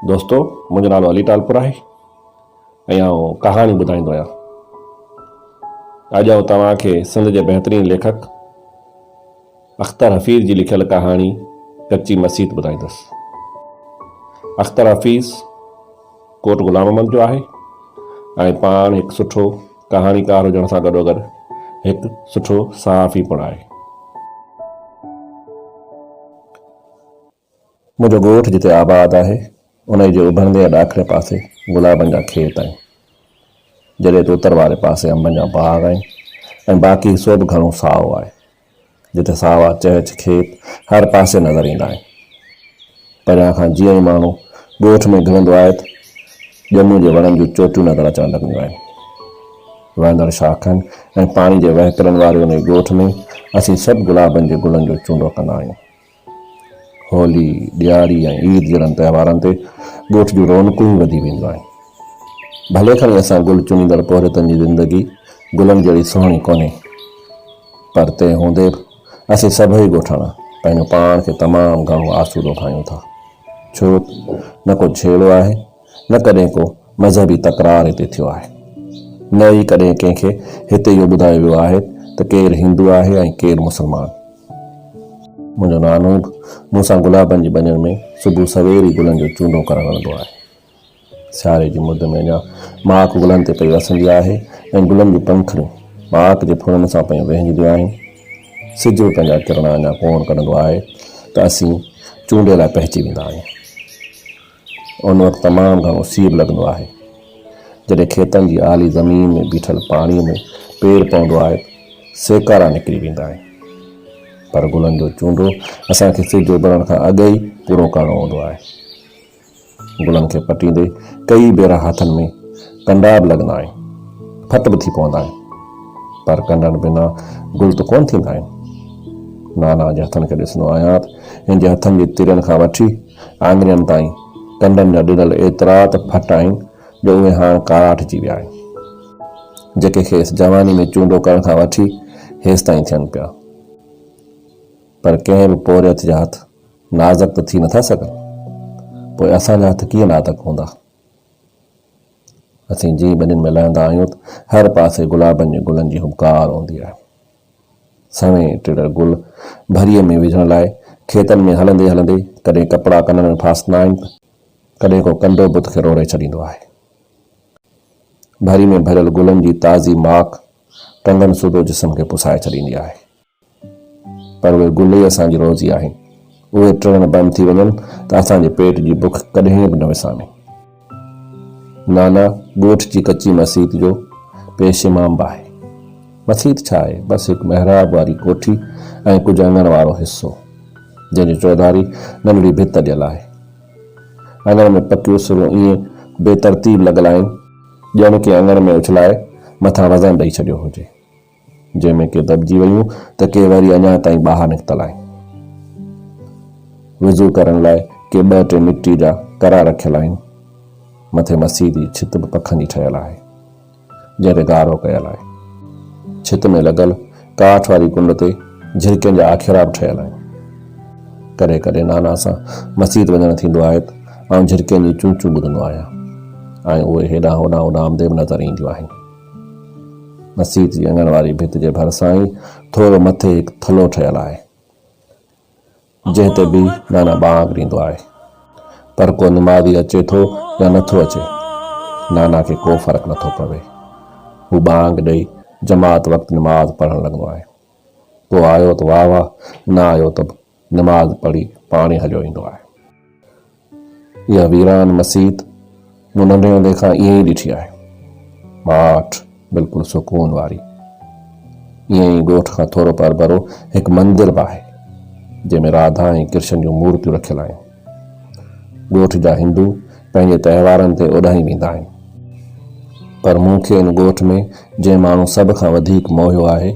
दोस्तों, मुंहिंजो नालो अली टालपुरा आहे ऐं आउं कहाणी ॿुधाईंदो आहियां। अॼु आउं तव्हांखे सिंध जे बहितरीन लेखक अख्तर हफ़ीज़ जी लिखियल कहाणी कच्ची मसीत ॿुधाईंदुसि। अख्तर हफ़ीज़ कोट ग़ुलाम अहमद जो आहे ऐं पाण हिकु सुठो कहाणीकार हुजण सां गॾोगॾु हिकु सुठो सहाफ़ी पिणु आहे। मुंहिंजो ॻोठु जिते आबाद आहे उन जे उभरंदे ॾाखिणे पासे गुलाबनि जा खेत आहिनि, जॾहिं त उतर वारे पासे अंबनि जा बाग आहिनि ऐं बाक़ी हिसो बि घणो साओ आहे, जिते सावा चहच खेत हर पासे नज़र ईंदा आहिनि। परियां खां जीअं ई माण्हू ॻोठ में घिरंदो आहे त ॼमूं जे वणनि जूं चोटियूं नज़र अचणु लॻंदियूं आहिनि। वहंदड़ शाखनि ऐं पाणी जे वहिकरनि वारे उन ॻोठ में असीं सभु गुलाबनि जे गुलनि जो चूंडो कंदा आहियूं। होली, ॾियारी ऐं ईद जहिड़नि त्योहारनि ते ॻोठ जूं रौनकूं ई वधी वेंदियूं आहिनि। भले खणी असां गुल चुनींदड़ पौरतनि जी ज़िंदगी गुलनि जहिड़ी सुहिणी कोन्हे, पर तंहिं हूंदे बि असीं सभई ॻोठाणा पंहिंजो पाण खे तमामु घणो आसूदो ठाहियूं था, छो न को छेड़ो आहे न कॾहिं को मज़हबी तकरार हिते थियो आहे, न ई कॾहिं कंहिंखे हिते इहो ॿुधायो वियो आहे त केरु हिंदू आहे ऐं केरु मुस्लमान। मुंहिंजो नानो बि मूंसां गुलाबनि जी बनियुनि में सुबुह सवेर ई गुलनि जो चूंडो करणु वणंदो आहे। सियारे जी मुद में अञा माक गुलनि ते पई वसंदी आहे ऐं गुलनि जूं पंखड़ियूं माक जे फुड़नि सां पयूं वहिंजदियूं आहिनि। सिज बि पंहिंजा किरण अञा कोन कढंदो आहे त असीं चूंडे लाइ पहुची वेंदा आहियूं। उन वक़्तु तमामु घणो सीउ लॻंदो आहे, जॾहिं खेतनि जी आली ज़मीन में बीठल पाणीअ में पेर पवंदो आहे सेकारा निकिरी वेंदा आहिनि। पर गुलनि जो चूंडो असांखे सिज उभरण खां अॻु ई पूरो करणो हूंदो आहे। गुलनि खे पटींदे कई भेरा हथनि में कंडा बि लॻंदा आहिनि, फट बि थी पवंदा आहिनि, पर कंडनि बिना गुल त कोन थींदा आहिनि। नाना जे हथनि खे ॾिसंदो आहियां त हिन जे हथनि जी तिरनि खां वठी आङिरियुनि ताईं कंडनि जा ॾिनल एतिरा त फट आहिनि जो उहे हाणे काराठिजी विया आहिनि, जेके खेसि जवानी में चूंडो करण खां वठी हेसि ताईं थियनि पिया। पर कंहिं बि पोरियत जा हथ नाज़क त थी नथा सघनि, पोइ असांजा हथ कीअं नाज़क हूंदा। असीं जीअं ॿिन्हिनि में लहंदा आहियूं त हर पासे गुलाबनि जे गुलनि जी हुबकार हूंदी आहे। सवें टिड़ गुल भरीअ में विझण लाइ खेतनि में हलंदे हलंदे कॾहिं कपिड़ा कननि में फासंदा आहिनि त कॾहिं को कंडो बुत खे रोड़े छॾींदो आहे। भरी में भरियल गुलनि जी ताज़ी माक टंगनि सूदो जिस्म खे पुसाए छॾींदी आहे। पर उहे गुल ई असांजी रोज़ी आहिनि, उहे टिड़ण बंदि थी वञनि त असांजे पेट जी बुख कॾहिं बि न विसामे। नाना ॻोठ जी कच्ची मसीत जो पेशिमाम बि आहे। मसीत छा आहे, बसि हिकु महिराब वारी कोठी ऐं कुझु अङण वारो हिसो, जंहिंजी चौधारी नंढड़ी भित ॾियल आहे। अङण में पकियूं सुरूं ईअं बेतरतीब लॻल आहिनि ॼण के अङण में उछलाए मथां वज़न ॾेई छॾियो हुजे, जंहिंमें के दॿिजी वयूं त के वरी अञा ताईं ॿाहिरि निकितल आहिनि। वुज़ू करण लाइ के ॿ टे मिटी जा करा रखियल आहिनि। मथे मसीत जी छित बि पखनि जी ठहियल आहे, जंहिं ते गारो कयल आहे। छित में लॻल काठ वारी कुंड ते झिरकियुनि जा आखेरा बि ठहियल आहिनि। कॾहिं कॾहिं नाना सां मसीत वञणु थींदो आहे त आउं झिरकियुनि जी चूं ॿुधंदो आहियां ऐं उहे हेॾां होॾां उॾामदे बि नज़र ईंदियूं आहिनि। मसीत जी अङण वारी भित जे भरिसां ई थोरो मथे हिकु थलो ठहियल आहे, जंहिं ते बि नाना बांग ॾींदो आहे। पर को निमाज़ी अचे थो या नथो अचे, नाना खे को फ़र्क़ु नथो पवे। हू बांग ॾेई जमात वक़्तु निमाज़ पढ़णु लॻंदो आहे। को आयो त वाह वाह, न आयो त निमाज़ पढ़ी पाणे हलियो ईंदो आहे। इहा वीरान मसीत मूं नंढे हूंदे खां ईअं ई ॾिठी आहे, माठ बिल्कुलु सुकून वारी। ईअं ई ॻोठ खां थोरो परबरो हिकु मंदिर बि आहे, जंहिंमें राधा ऐं कृष्ण जूं मूर्तियूं रखियल आहिनि। ॻोठ जा हिंदू पंहिंजे त्योहारनि ते उॾाई वेंदा आहिनि, पर मूंखे इन ॻोठ में जंहिं माण्हू सभ खां वधीक मोहियो आहे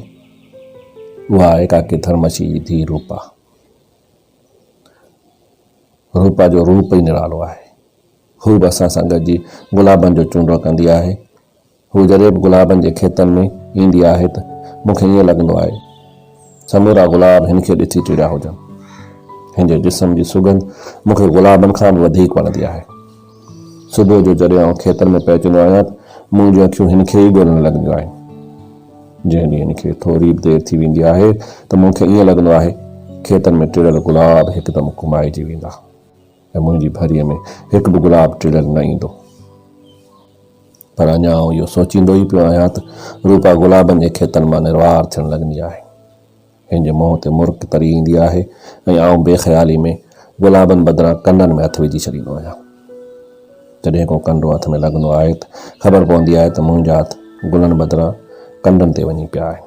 उहा आहे काके धर्मशी जी धीउ रूपा। रूपा जो रूप ई निरालो आहे। हू बि असां सां गॾिजी गुलाबनि जो चूंडो कंदी आहे। हू जॾहिं बि गुलाबनि जे खेतनि में ईंदी आहे त मूंखे ईअं लॻंदो आहे समूरा गुलाब हिन खे ॾिसी टिड़िया हुजनि। हिन जे जिस्म जी सुगंध मूंखे गुलाबनि खां बि वधीक वणंदी आहे। सुबुह जो जॾहिं आउं खेतनि में पहुचंदो आहियां त मुंहिंजूं अखियूं हिन खे ई ॻोल्हण लॻंदियूं आहिनि। जंहिं ॾींहुं हिन खे थोरी बि देरि थी वेंदी आहे त मूंखे ईअं लॻंदो आहे खेतनि में टिड़ियल गुलाब हिकदमि घुमाइजी वेंदा ऐं मुंहिंजी भरीअ में हिकु बि गुलाब टिड़ियल न ईंदो। पर अञा आउं इहो सोचींदो ई पियो आहियां त रूपा गुलाबनि जे खेतनि मां निर्वार थियण लॻंदी आहे। हिन जे मुंहं ते मुर्क तरी ईंदी आहे ऐं आउं बेख़्याली में गुलाबनि बदिरां कननि में हथु विझी छॾींदो आहियां। जॾहिं को कंडो हथ में लॻंदो आहे त ख़बर पवंदी आहे त मुंहिंजा हथ गुलनि बदिरां कंडनि ते वञी पिया आहिनि।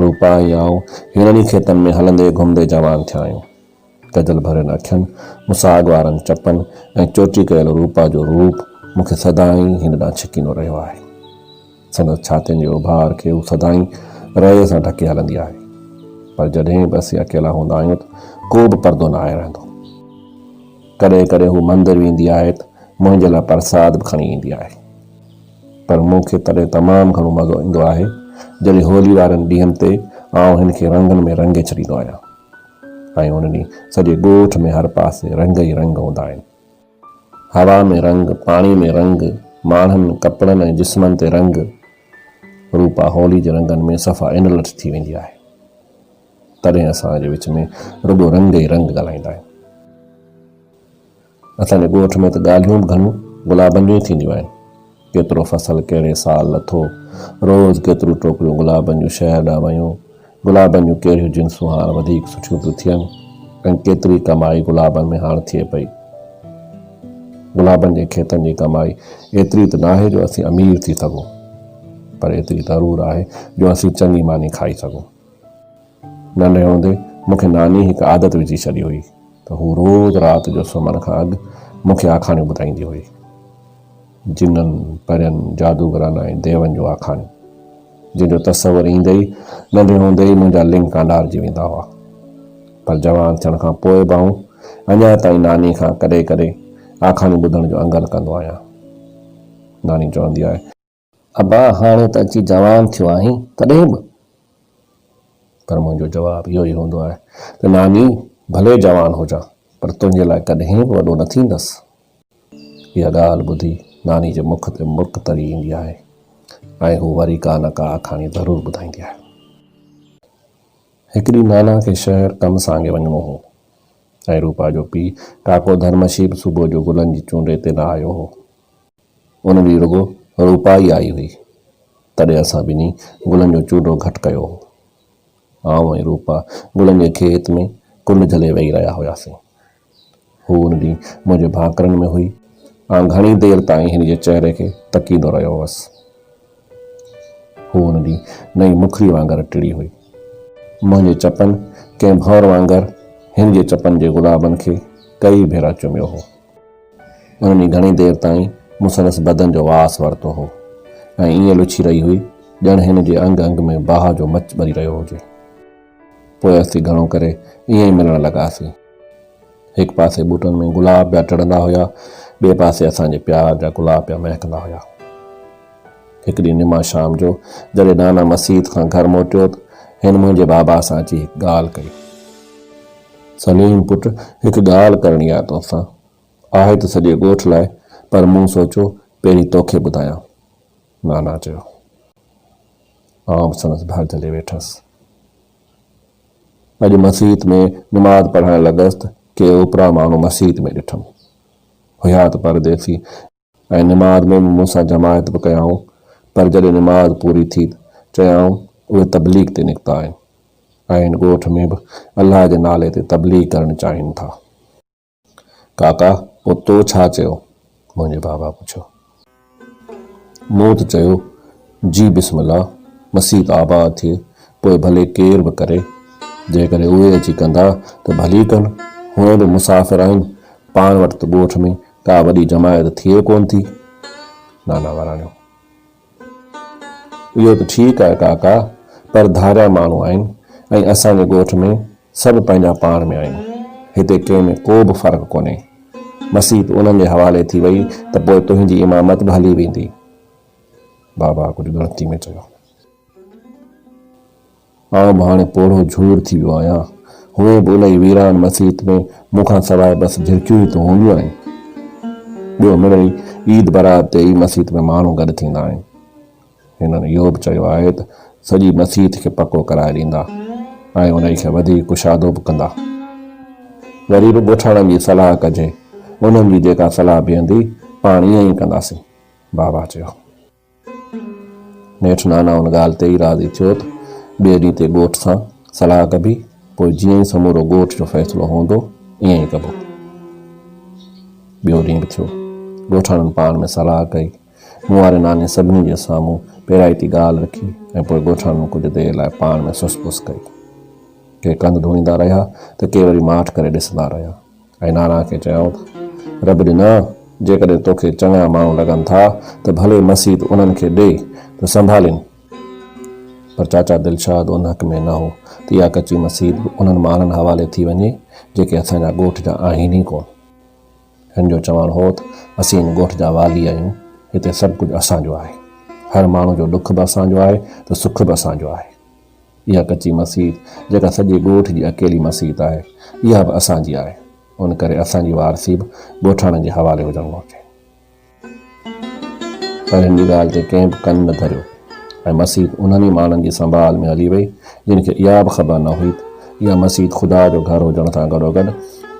रूपा ऐं आउं हिननि खेतनि में हलंदे घुमंदे जवान थिया आहियूं। गजल भरियल अखियुनि, मुसाग वारनि चपनि ऐं चोटी कयल रूपा जो रूप मूंखे सदाई हिन ॾांहुं छिकींदो रहियो आहे। संदसि छातियुनि जे उभार खे हू सदाई रए सां ढके हलंदी आहे। पर जॾहिं बि असीं अकेला हूंदा आहियूं त को बि परदो न आहे रहंदो। कॾहिं कॾहिं हू मंदिर वेंदी आहे त मुंहिंजे लाइ प्रसाद बि खणी ईंदी आहे। पर मूंखे तॾहिं तमामु घणो मज़ो ईंदो आहे जॾहिं होली वारनि ॾींहंनि ते आउं हिन खे रंगनि में रंगे छॾींदो आहियां ऐं उन ॾींहुं सॼे ॻोठ में हर पासे रंग ई रंग हूंदा आहिनि। हवा में रंग, पाणी में रंग, माण्हुनि, कपिड़नि ऐं जिस्मनि ते रंग। रूपा होली जे रंगनि में सफ़ा इन लठ थी वेंदी आहे। तॾहिं असांजे विच में रुॻो रंग ई रंग ॻाल्हाईंदा आहिनि। असांजे ॻोठ में त ॻाल्हियूं बि घणियूं गुलाबनि जूं ई थींदियूं आहिनि। केतिरो फसल कहिड़े साल लथो, रोज़ केतिरियूं टोकरियूं गुलाबनि जूं शहर ॾांहुं वयूं, गुलाबनि जूं कहिड़ियूं जिन्सूं हाणे वधीक सुठियूं थियूं थियनि ऐं केतिरी कमाई गुलाबनि में हाणे थिए पई। गुलाबनि जे खेतनि जी कमाई एतिरी त न आहे जो असीं अमीर थी सघूं, पर एतिरी ज़रूरु आहे जो असीं चङी मानी खाई सघूं। नंढे हूंदे मूंखे नानी हिकु आदत विझी छॾी हुई त हू रोज़ु राति जो सुम्हण खां अॻु मूंखे आखाणियूं ॿुधाईंदी हुई। जिननि, परियनि, जादूगरनि ऐं देवनि जूं आखाणियूं, जंहिंजो तसवुरु ईंदे ई नंढे हूंदे ई मुंहिंजा लिंग कांडारजी वेंदा हुआ। पर जवान थियण खां पोइ बि आउं अञा ताईं नानी खां कॾहिं कॾहिं आखाणियूं ॿुधण जो अंगल कंदो आहियां। नानी चवंदी आहे, अबा हाणे त अची जवान थियो आहीं तॾहिं बि। पर मुंहिंजो जवाबु इहो ई हूंदो आहे त नानी भले जवान हुजां पर तुंहिंजे लाइ कॾहिं बि वॾो न थींदसि। इहा ॻाल्हि ॿुधी नानी जे मुख ते मुर्क तरी ईंदी आहे ऐं हू वरी का न का आखाणी ज़रूरु ॿुधाईंदी आहे। हिकिड़ी नाना खे शहर कम सांगे वञिणो हो ऐं रूपा जो पीउ काको धर्मशी बि सुबुह जो गुलनि जी चूंडे ते न आयो हो। उन ॾींहुं रुॻो रूपा ई आई हुई। तॾहिं असां ॿिन्ही गुलनि जो चूडो घटि कयो हो। आउं ऐं रूपा गुलनि जे खेत में कुंड झले वेही रहिया हुआसीं। हू उन ॾींहुं मुंहिंजे भाकरनि में हुई। आउं घणी देरि ताईं हिन जे चहिरे खे तकींदो रहियो हुअसि। हू उन ॾींहुं नई मुखड़ी वांगुरु टिड़ी हुई। मुंहिंजे चपनि कंहिं भौर वांगुरु हिन जे चपनि जे गुलाबनि खे कई भेरा चुमियो हो। उन ॾींहुं घणी देरि ताईं मूं संदसि बदन जो वास वरितो हो ऐं ईअं लुछी रही हुई ॼण हिन जे अंग अंग में बाहि जो मच ॿरी रहियो हुजे। पोइ असीं घणो करे ईअं ई मिलण लॻासीं। हिकु पासे ॿूटनि में गुलाब पिया टिड़ंदा हुआ, ॿिए पासे असांजे प्यार जा गुलाब पिया महकंदा हुआ। हिकु ॾींहुं निमा शाम जो जॾहिं नाना मसीत खां घर मोटियो त हिन मुंहिंजे बाबा सां अची हिकु ॻाल्हि कई। सलीम पुटु, हिकु ॻाल्हि करणी आहे तोसां। आहे त सॼे ॻोठ लाइ, पर मूं सोचियो पहिरीं तोखे ॿुधायां, नाना चयो। आउं संदसि भरजले वेठसि। अॼु मसीत में निमाज़ पढ़ण लॻसि त के उपरा माण्हू मसीत में ॾिठमि। हुया त परदेसी ऐं निमाज़ में मूंसां जमायत बि कयाऊं, पर जॾहिं निमाज़ पूरी थी त चयाऊं उहे तबलीग ते निकिता आहिनि ऐं हिन ॻोठ में बि अलाह जे नाले ते तबलीग करणु चाहिनि था। काका, पोइ तो छा चयो? मुंहिंजे बाबा पुछियो। मूं त चयो, जी बिस्मिल्लाह, मसीत आबाद थिए, पोइ भले केर बि करे, जेकॾहिं उहे अची कंदा त भली कनि, हुए बि मुसाफ़िर आहिनि, पाण वटि त ॻोठ में का वॾी जमायत थिए कोन थी। नाना वराणियो। इहो त ठीकु आहे काका, पर धारिया माण्हू आहिनि ऐं असांजे ॻोठ में सभु पंहिंजा पाण में आहिनि। हिते कंहिं में को बि फ़र्क़ु कोन्हे। मसीत उन्हनि जे हवाले थी वई त पोइ तुंहिंजी इमामत बि हली वेंदी। बाबा कुझु ॻणती में चयो। आउं बि हाणे पोढ़ो झूर थी वियो आहियां। हुए बि उन ई वीरान मसीत में मूंखां सवाइ बसि झिरकियूं ई त हूंदियूं आहिनि। ॿियो मिड़ई ईद बरात ते ई मस्जिद में माण्हू गॾु थींदा आहिनि। हिननि इहो बि चयो आहे त सॼी मस्जिद खे पको कराए ॾींदा ऐं उन खे वधीक कुशादो बि कंदा। वरी बि ॻोठाणनि जी सलाह कजे, उन्हनि जी जेका सलाह बीहंदी पाण ईअं ई कंदासीं, बाबा चयो। नेठि नाना उन ॻाल्हि ते ई राज़ी थियो त ॿिए ॾींहं ते ॻोठ सां सलाह कबी, पोइ जीअं ई समूरो ॻोठ जो फ़ैसिलो हूंदो ईअं ई कबो। ॿियो ॾींहुं बि थियो। ॻोठाणनि पाण में सलाह कई। मूं वारे नाने सभिनी जे साम्हूं पहिराईती ॻाल्हि रखी ऐं पोइ ॻोठाणनि कुझु देरि लाइ पाण में सुसपुस कई। के कंध धोईंदा रहिया त के वरी माठि करे ॾिसंदा रहिया ऐं नाना खे चयऊं त रब ॾिना, जेकॾहिं तोखे चङा माण्हू लॻनि था त भले मस्जिद उन्हनि खे ॾे त संभालिनि। पर चाचा दिलशाद उन हक़ में न हो त इहा कची मस्जिद बि उन्हनि माण्हुनि हवाले थी वञे जेके असांजा ॻोठ जा आहिनि ई कोन। हिन जो चवणु हो त असीं हिन ॻोठ जा वाली आहियूं, हिते सभु कुझु असांजो आहे, हर माण्हू जो दुख बि असांजो आहे त सुख बि असांजो आहे। इहा कची मस्जिद जेका सॼे ॻोठ जी अकेली मस्जिद आहे, इहा बि असांजी आहे, उन करे असांजी वारसी बि ॻोठाणनि जे हवाले हुजणु घुरिजे। पर हिन जी ॻाल्हि ते कंहिं बि कन न धरियो ऐं मस्जिद उन्हनि ई माण्हुनि जी संभाल में हली वई जिन खे इहा बि ख़बर न हुई त इहा मस्जिद ख़ुदा जो घर हुजण सां गॾोगॾु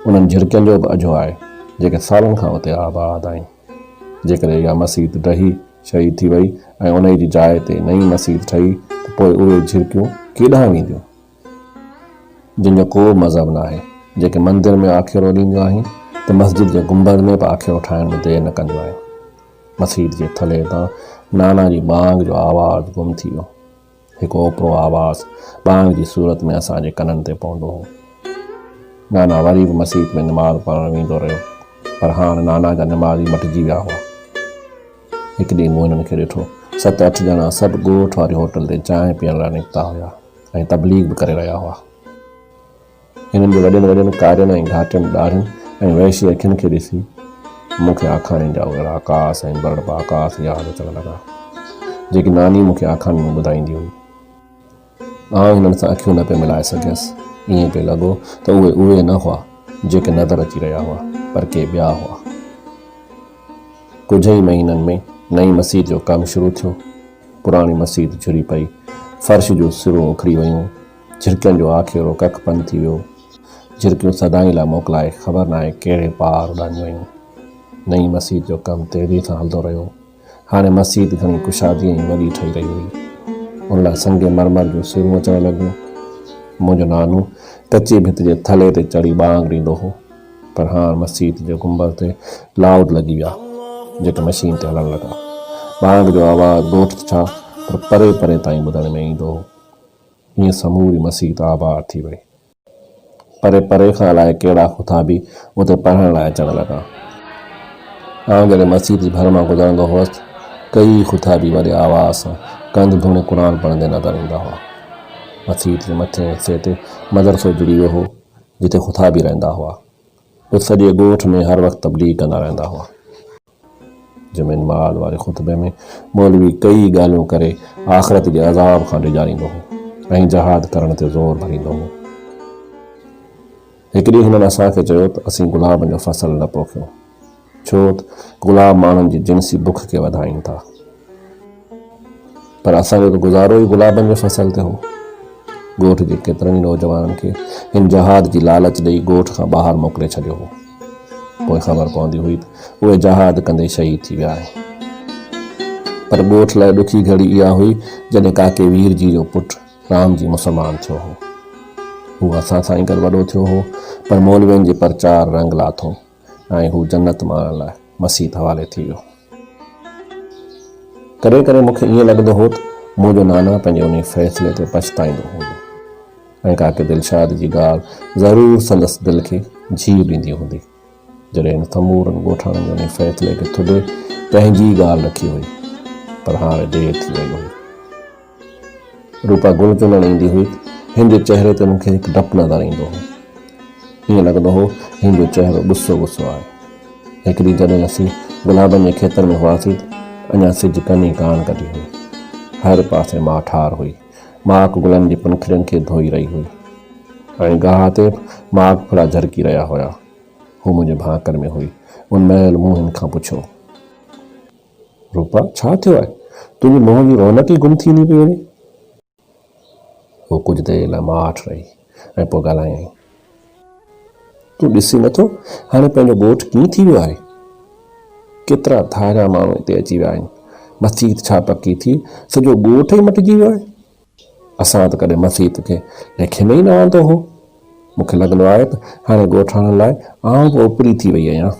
उन्हनि झिरकियुनि जो बि अझो आहे जेके सालनि खां उते आबाद आहिनि। जेकॾहिं इहा मस्जिद ॾही शहीद थी वई ऐं उन जी जाइ ते नई मस्जिद ठही त पोइ उहे झिरकियूं केॾांहुं वेंदियूं? जिन जो को मज़हब न आहे, जेके मंदर में आखेरो ॾींदियूं आहिनि त मस्जिद जे गुंबद में बि आखेरो ठाहिण में देरि न कंदियूं आहिनि। मस्जिद जे थले तां नाना जी बांग जो आवाज़ु गुम थी वियो। हिकु ओपरो आवाज़ु बांग जी सूरत में असांजे कननि ते पवंदो हो। नाना वरी बि मस्जिद में निमाज़ पढ़णु वेंदो रहियो, पर हाणे नाना जा निमाज़ी मटिजी विया हुआ। हिकु ॾींहुं मूं हिननि खे ॾिठो, 7-8 ॼणा सभु ॻोठ वारी होटल ते चांहि पीअण लाइ निकिता हुआ ऐं तबलीग बि करे रहिया हुआ। हिननि जे वॾनि वॾनि कारनि ऐं घाटियुनि ॾाढ़ियुनि ऐं वैशी अखियुनि खे ॾिसी मूंखे आखाणियुनि जा उहे आकाश ऐं बरड़ आकाश यादि अचण लॻा जेकी नानी मूंखे आखाणियुनि में ॿुधाईंदी हुई। आउं हिननि सां अखियूं न पियो मिलाए सघियसि। ईअं पियो लॻो त उहे न हुआ जेके नज़र अची रहिया हुआ, पर के ॿिया हुआ। कुझु ई महीननि में नई मस्जिद जो कमु शुरू थियो। पुराणी मस्जिद झुरी पई, फर्श जूं सिरूं उखड़ी वयूं, झिरकियुनि जो आखेरो कखपन थी वियो। झिरकियूं सदाई लाइ मोकिलाए ख़बर न आहे कहिड़े पार उॾामियूं वयूं। नई मस्जिद जो कमु तेज़ी सां हलंदो रहियो। हाणे मस्जिद घणी कुशादी ऐं वॾी ठही रही हुई। उन लाइ संगे मरमर जूं सिरूं अचणु लॻियूं। मुंहिंजो नानू कची भित जे थले ते चढ़ी बांग ॾींदो हो, पर हाणे मस्जिद जे गुंबद ते लाउड लॻी विया जेके मशीन ते हलणु लॻा। बांग जो आवाज़ु ॻोठ छा पर परे परे ताईं ॿुधण में ईंदो हो। हीअं समूरी मस्जिद आबाद थी वई। परे परे खां अलाए कहिड़ा खुताबी उते पढ़ण लाइ अचणु लॻा। आउं जॾहिं मस्जिद जी भर मां गुज़रंदो हुअसि, कई खुताबी वॾे आवाज़ सां कंध धूणे क़ुर पढ़ंदे नज़र ईंदा हुआ। मस्जिद जे मथे हिसे ते मदरसो जुड़ी वियो हो जिते खुताबी रहंदा हुआ। उते सॼे ॻोठ में हर वक़्तु तबलीग कंदा रहंदा हुआ। जंहिंमें नमाज़ वारे खुतबे में मौलवी कई ॻाल्हियूं करे आख़िरत जे अज़ाब खां डिॼारींदो हो ऐं जहाद करण ते ज़ोर भरींदो हो। हिकु ॾींहुं हिननि असांखे चयो त असीं गुलाबनि जो फ़सुलु न पोखियूं, छो त गुलाब माण्हुनि जी जिनसी बुख खे वधाइनि था। पर असांजो त गुज़ारो ई गुलाबनि जे फ़सुल ते हो। ॻोठ जे केतिरनि ई नौजवाननि खे हिन जहाद जी लालच ॾेई ॻोठ खां ॿाहिरि मोकिले छॾियो हो। पोइ ख़बर पवंदी हुई त उहे जहाद कंदे शहीद थी विया आहिनि। पर ॻोठ लाइ ॾुखी घड़ी इहा हुई जॾहिं काके वीर जी जो पुटु राम जी मुसलमान थियो हो। हू असां सां ई गॾु वॾो थियो हो, पर मौलवियुनि जे प्रचार रंग लाथो ऐं हू जन्नत माणण लाइ मस्जिद हवाले थी वियो। कॾहिं कॾहिं मूंखे ईअं लॻंदो हो त मुंहिंजो नाना पंहिंजे उन फ़ैसिले ते पछताईंदो हूंदो ऐं काके दिलशाद जी ॻाल्हि ज़रूरु संदसि दिलि खे जीउ ॾींदी हूंदी। जॾहिं हिन समूरनि ॻोठाणनि जो उन फ़ैसिले खे थुॾे पंहिंजी ॻाल्हि रखी हुई, पर हाणे देरि थी वई हुई। रूपा गुल चुनणु ईंदी हुई त हिन जे चहिरे ते मूंखे हिकु डपु नज़र ईंदो हो। हीअं लॻंदो हो हिन जो चहिरो गुस्सो गुस्सो आहे। हिकु ॾींहुं जॾहिं असीं गुलाबनि जे खेतनि में हुआसीं त अञा सिज कनी कान कढी हुई। हर पासे मां ठार हुई, माक गुलनि जी पुनखड़ियुनि खे धोई रही हुई ऐं गाह ते माक फुड़ा झरकी रहिया हुआ। हू मुंहिंजे भाकर में हुई। उन महिल मूं हिन खां पुछियो, रूपा छा थियो आहे? तुंहिंजी मुंहं जी रौनक ई गुम थींदी पई वञे। हू कुझु देरि लाइ माठ रही ऐं पोइ ॻाल्हायईं, तूं ॾिसी नथो हाणे पंहिंजो ॻोठु कीअं थी वियो आहे? केतिरा धारिया माण्हू हिते अची विया आहिनि। मसीत छा पकी थी, सॼो ॻोठु ई मटिजी वियो आहे। असां त कॾहिं मसीत खे लेखे में ई न आंदो हो। मूंखे लॻंदो आहे त हाणे ॻोठाणनि लाइ आउं बि ओपरी थी वई आहियां।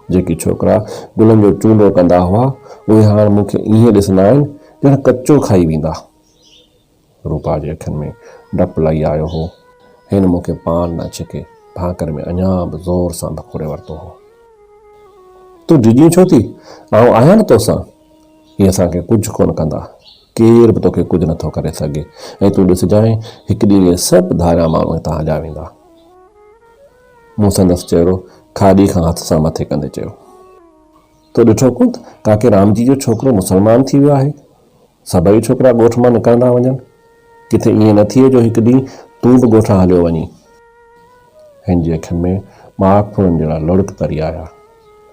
जेकी छोकिरा गुलनि जो चूंडो कंदा हुआ उहे हाणे मूंखे ईअं ॾिसंदा आहिनि ॼण कचो खाई वेंदा। रूपा जे अखियुनि में डपु लही आयो हो। हिन मूंखे पान न छिके भाकर में अञा बि ज़ोर सां भकुड़े वरितो हो। तूं डिॼी छो थी? आउं आहियां न तोसां। इहे असांखे कुझु कोन कंदा। केर बि तोखे कुझु नथो करे सघे। ऐं तूं ॾिसजांइ हिकु ॾींहुं इहे सभु धारिया माण्हू हितां हलिया वेंदा। मूं संदसि चहिरो खाॾी खां हथ सां मथे कंदे चयो, तो ॾिठो कोन काके रामजी जो छोकिरो मुस्लमान थी वियो आहे। सभई छोकिरा ॻोठ मां निकिरंदा वञनि। किथे ईअं न थिए जो हिकु ॾींहुं तूं बि ॻोठां हलियो वञी। हिन जी अखियुनि में माखपुरनि जहिड़ा लुड़क तरी आया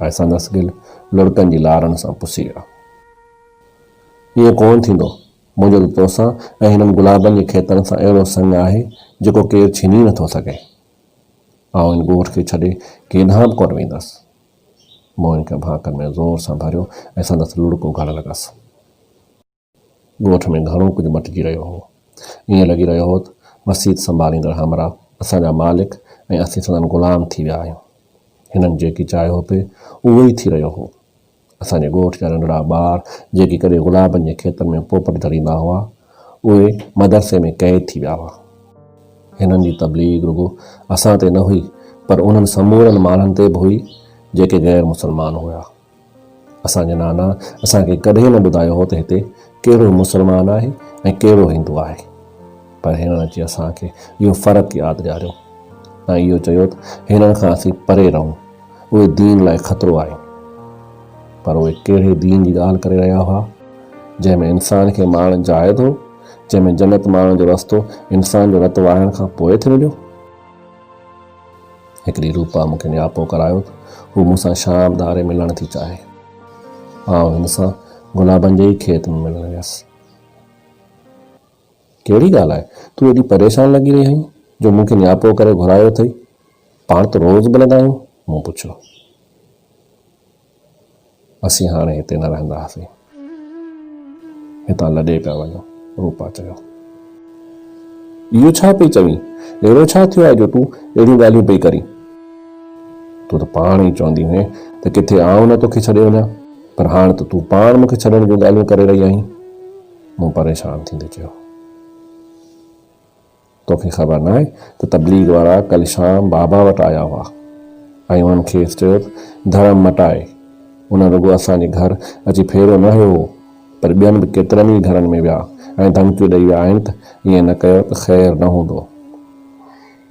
ऐं संदसि दिलि लुड़कनि जी लारनि सां पुसी विया। ईअं कोन थींदो। मुंहिंजो त तोसां ऐं हिननि गुलाबनि जे खेतनि सां अहिड़ो संग आहे जेको केरु छीनी नथो सघे। आउं हिन ॻोठ खे छॾे केॾांहुं बि कोन वेंदसि। मूं हिन खे भाकनि में ज़ोर सां भरियो ऐं संदसि लुड़को घण लॻसि। ॻोठ में घणो कुझु मटिजी रहियो हो। ईअं लॻी रहियो हो त मसीत संभालींदड़ हमरा असांजा मालिक ऐं असीं संदनि ग़ुलाम थी विया आहियूं। हिननि जेकी चाहियो पिए उहो ई थी रहियो हो। असांजे ॻोठ जा नंढड़ा ॿार जेकी कॾहिं गुलाबनि जे खेतनि में पोपट धरींदा हुआ उहे मदरसे में क़ैद थी विया हुआ। हिननि जी तबलीग रुगो असां ते न हुई पर उन्हनि समूरनि माण्हुनि ते बि हुई जेके गैर मुस्लमान हुआ। असांजे नाना असांखे कॾहिं न ॿुधायो हो त हिते कहिड़ो मुस्लमान आहे ऐं कहिड़ो हिंदू आहे। पर हिननि अची असांखे इहो फ़र्क़ु यादि ॾियारियो ऐं इहो चयो त हिननि खां असीं परे रहूं। उहे दीन लाइ ख़तरो आहे। पर उहे कहिड़े दीन जी ॻाल्हि करे रहिया हुआ जंहिंमें इंसान खे मारणु जाइज़ हो, जंहिंमें जन्नत माण्हुनि जो रस्तो इंसान जो रतु वाहण खां पोइ थी मिलियो। हिकिड़ी रूपा मूंखे नियापो करायो त हू मूंसां शाम धारे मिलणु थी चाहे। आउं हिन सां गुलाबनि जे ई खेत में मिलणु वियसि। कहिड़ी ॻाल्हि आहे, तूं एॾी परेशान लॻी रही आहीं जो मूंखे नियापो करे घुरायो अथई? पाण त रोज़ मिलंदा आहियूं। मूं पुछियो। असीं हाणे हिते न रहंदा हुआसीं। हितां लॾे पिया वञो, रूपा चयो। इहो छा पई चवीं? अहिड़ो छा थियो आहे जो तूं अहिड़ियूं ॻाल्हियूं पई करीं? तूं त पाण ई चवंदी हुएं त किथे आउं न तोखे छॾे वञा, पर हाणे त तूं पाण मूंखे छॾण जूं ॻाल्हियूं करे रही आहीं। मूं परेशान थींदे चयो। तोखे ख़बर न आहे त तबलीग वारा कल्ह शाम बाबा वटि आया हुआ ऐं उन्हनि खेसि चयो त धर्म मटाए। उन रुगो असांजे घर अची फेरो न हयो हो पर ॿियनि बि केतिरनि ई घरनि में विया ऐं धमकियूं ॾेई विया आहिनि त ईअं न कयो त ख़ैरु न हूंदो।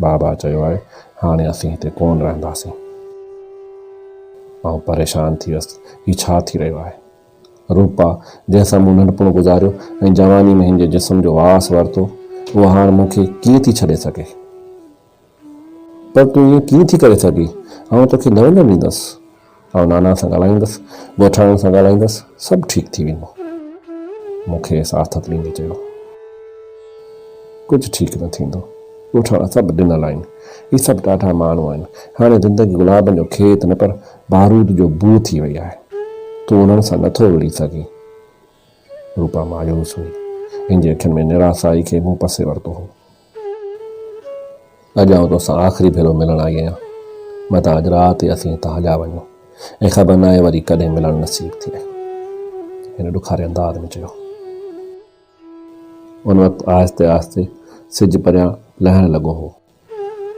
बाबा चयो आहे हाणे असीं हिते कोन रहंदासीं। आउं परेशान थी वियुसि। हीउ छा थी रहियो आहे? रूपा जंहिंसां मूं नंढपण गुज़ारियो ऐं जवानी में हिन जे जिस्म जो वास वरितो उहा हाणे मूंखे कीअं थी छॾे सघे? पर तूं ईअं कीअं थी करे सघी? आउं तोखे न वञणु ॾींदसि। आउं नाना सां ॻाल्हाईंदसि, ॻोठाणनि सां ॻाल्हाईंदसि, सभु ठीकु थी वेंदो। मूंखे साथ ॾींदे चयो। कुझु ठीकु न थींदो। ॻोठाणा सभु ॾिनल आहिनि। ही सभु ॾाढा माण्हू आहिनि। हाणे ज़िंदगी गुलाबनि जो खेत न पर बारूद जो बू थी वई आहे। तूं उन्हनि सां नथो विढ़ी सघीं। रूपा मायूस हुई। हिन जे अखियुनि में निराशाई खे मूं पसे वरितो हो। अॼु आउं तोसां आख़िरी भेरो मिलणु आई आहियां। मतां अॼु राति असीं हितां हलिया वञूं ऐं ख़बर न आहे वरी कॾहिं मिलणु नसीबु थिए। हिन ॾुखारे अंदाज़ में चयो। उन वक़्तु आहिस्ते आहिस्ते सिजु परियां लहणु लॻो हो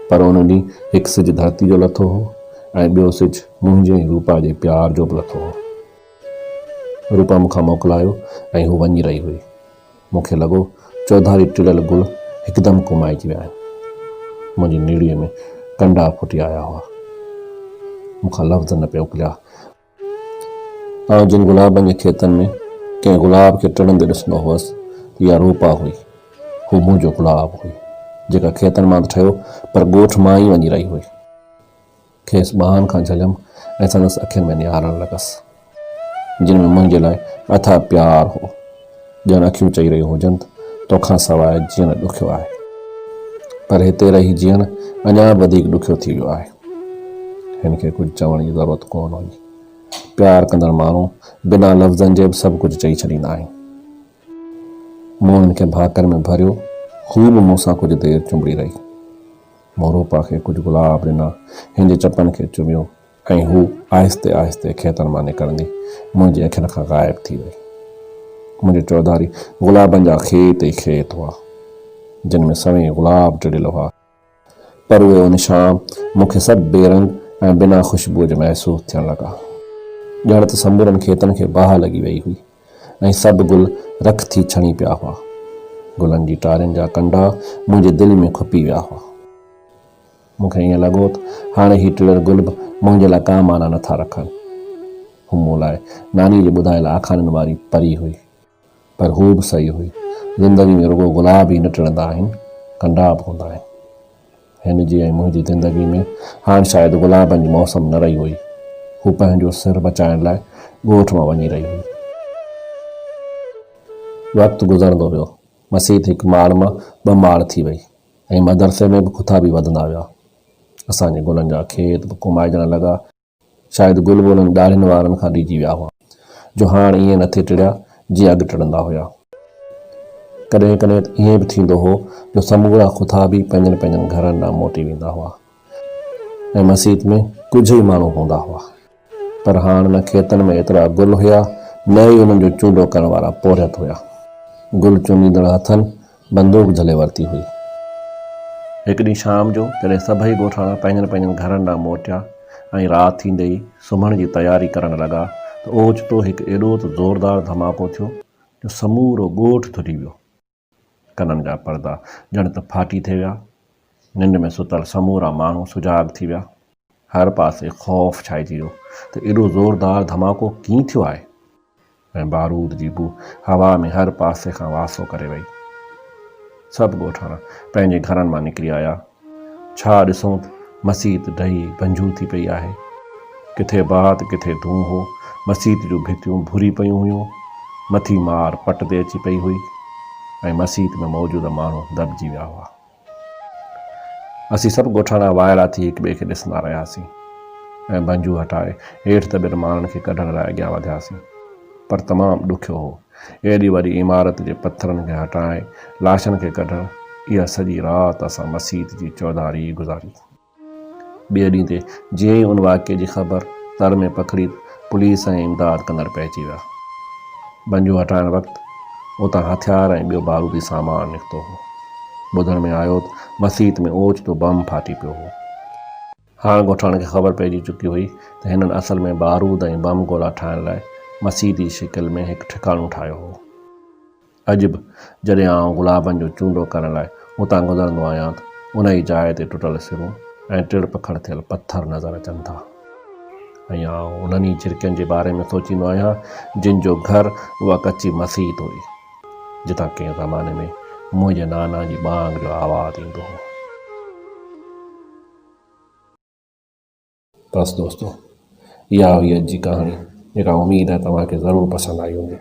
पर उन ॾींहुं हिकु सिजु धरती जो लथो हो ऐं ॿियो सिजु मुंहिंजे ऐं रूपा जे प्यार जो बि लथो हो। रूपा मूंखां मोकिलायो ऐं हू वञी रही हुई। मूंखे लॻो चौधारी टिड़ियल गुल हिकदमि कुमाइजी विया आहिनि। मुंहिंजी नीड़ीअ में कंडा फुटी आया हुआ। मूंखां लफ़्ज़ न पिया उकलिया। आउं जिन गुलाबनि जे खेतनि में कंहिं गुलाब खे टिड़ंदे ॾिसंदो हुअसि इहा रूपा हुई। हू मुंहिंजो गुलाब हुई जेका खेतनि मां ठहियो पर ॻोठ मां ई वञी रही हुई। खेसि ॿाहनि खां झलियमि ऐं संदसि अखियुनि में निहारणु लॻसि, जिन में मुंहिंजे लाइ अथाह प्यारु हो। ॼणु अखियूं चई रहियूं हुजनि त तोखां सवाइ जीअण ॾुखियो आहे, पर हिते रही जीअण अञा वधीक ॾुखियो थी वियो आहे। हिन खे कुझु चवण जी ज़रूरत कोन हुई। प्यारु कंदड़ माण्हू बिना लफ़्ज़नि जे बि सभु कुझु चई छॾींदा आहिनि। मूं हिन खे भाकर में भरियो। हू बि मूंसां कुझु देरि चुंबड़ी रही। मोरूपा खे कुझु गुलाब ॾिना, हिन जे चपनि खे चुमियो ऐं हू आहिस्ते आहिस्ते खेतनि मां निकिरंदी मुंहिंजी अखियुनि खां ग़ाइबु थी वई। मुंहिंजे चौधारी गुलाबनि जा खेत ई खेत हुआ, जिन में सवें गुलाब टिड़ियल हुआ, पर उहे उन शाम मूंखे सभु बेरंग ऐं बिना ख़ुशबूअ जे महसूसु थियण लॻा। ॼण त समूरनि खेतनि खे बाहि लॻी वई हुई ऐं सभु गुल रख थी छणी पिया हुआ। गुलनि जी टारियुनि जा कंडा मुंहिंजे दिलि में खुपी विया हुआ। मूंखे ईअं लॻो त हाणे ही टिड़ियल गुल बि मुंहिंजे लाइ का माना नथा रखनि। हू मूं लाइ नानी जे ॿुधायल आखाणियुनि वारी परी हुई, पर हू बि सही हुई। ज़िंदगी में रुॻो गुलाब ई न टिड़ंदा आहिनि, कंडा बि हूंदा आहिनि। हिन जी ऐं मुंहिंजी ज़िंदगी में हाणे शायदि गुलाबनि जी मौसम न रही हुई। हू पंहिंजो सिर बचाइण लाइ ॻोठ मां वञी रही हुई। वक़्तु गुज़रंदो वियो। मसीत हिकु माड़ मां 2 माड़ थी वई ऐं मदरसे में बि खुथा बि वधंदा विया। असांजे गुलनि जा खेत बि कुमाइजण लॻा। शायदि गुल बि उन्हनि ॾाढ़ियुनि वारनि खां ॾिजी विया हुआ, जो हाणे ईअं न थे टिड़िया जीअं अॻु टिड़ंदा हुआ। कॾहिं कॾहिं त ईअं बि थींदो हो जो समूरा खुथा बि पंहिंजनि पंहिंजनि घरनि ॾांहुं मोटी वेंदा हुआ ऐं मसीत में कुझु ई माण्हू हूंदा हुआ। पर हाणे न खेतनि में एतिरा गुल हुया, न ई उन्हनि जो चूंडो करण वारा पोरियत हुया। गुल चुनींदड़ हथनि बंदूक झले वरिती हुई। हिकु ॾींहुं शाम जो जॾहिं सभई ॻोठाणा पंहिंजनि पंहिंजनि घरनि ॾांहुं मोटिया ऐं राति थींदे ई सुम्हण जी तयारी करणु लॻा त ओचितो हिकु एॾो त ज़ोरदार धमाको थियो जो समूरो ॻोठु धुली वियो। कननि जा पर्दा ॼण त फाटी थी विया। निंड में सुतल समूरा माण्हू सुजाॻ थी विया। हर पासे ख़ौफ़ छाइजी वियो त एॾो ज़ोरदार धमाको कीअं थियो आहे, ऐं बारूद जी बू हवा में हर पासे खां वासो करे वई। सभु ॻोठाणा पंहिंजे घरनि मां निकिरी आया। छा ॾिसूं त मसीत ढही भंजू थी पई आहे। किथे बात किथे धूं हो। मसीत जूं भितियूं भुरी पयूं हुयूं। मथी मार पट ते अची पई हुई ऐं मसीत में मौजूदु माण्हू दॿिजी विया हुआ। असीं सभु ॻोठाणा वाइड़ा थी हिक ॿिए खे ॾिसंदा रहियासीं ऐं भंजू हटाए हेठि दॿियल माण्हुनि खे कढण लाइ अॻियां वधियासीं, पर तमामु ॾुखियो हो। एॾी वॾी इमारत जे पथरनि खे हटाए लाशनि खे कढणु, इहा सॼी राति असां मसीत जी चौधारी गुज़ारी। ॿिए ॾींहं ते जीअं ई उन वाक़े जी ख़बर तर में पखड़ी पुलिस ऐं इमदाद कंदड़ पइजी विया। भंजू हटाइण वक़्तु उतां हथियार ऐं ॿियो बारूदी सामान निकितो हो। ॿुधण में आयो त मसीत में ओचितो बम फाटी पियो हो। हाणे ॻोठाणे खे ख़बर पइजी चुकी हुई त हिननि असल में बारूद ऐं बम गोला ठाहिण लाइ मसीत जी शिकिल में हिकु ठिकाणो ठाहियो हो। अॼु बि जॾहिं आउं गुलाबनि जो चूंडो करण लाइ उतां गुज़रंदो आहियां त उन ई जाइ ते टुटल सिरूं ऐं टिड़ पखड़ थियल पत्थर नज़र अचनि था। ऐं आउं उन्हनि ई झिरकियुनि जे बारे में सोचींदो आहियां जिन जो घर उहा कची मसीत हुई, जितां कंहिं ज़माने में मुंहिंजे नाना जी बांग जो आवाज़ु ईंदो हो। बस दोस्तों, इहा हुई अॼु जी कहाणी, जेका उमेद आहे तव्हांखे ज़रूरु पसंदि आई हूंदी।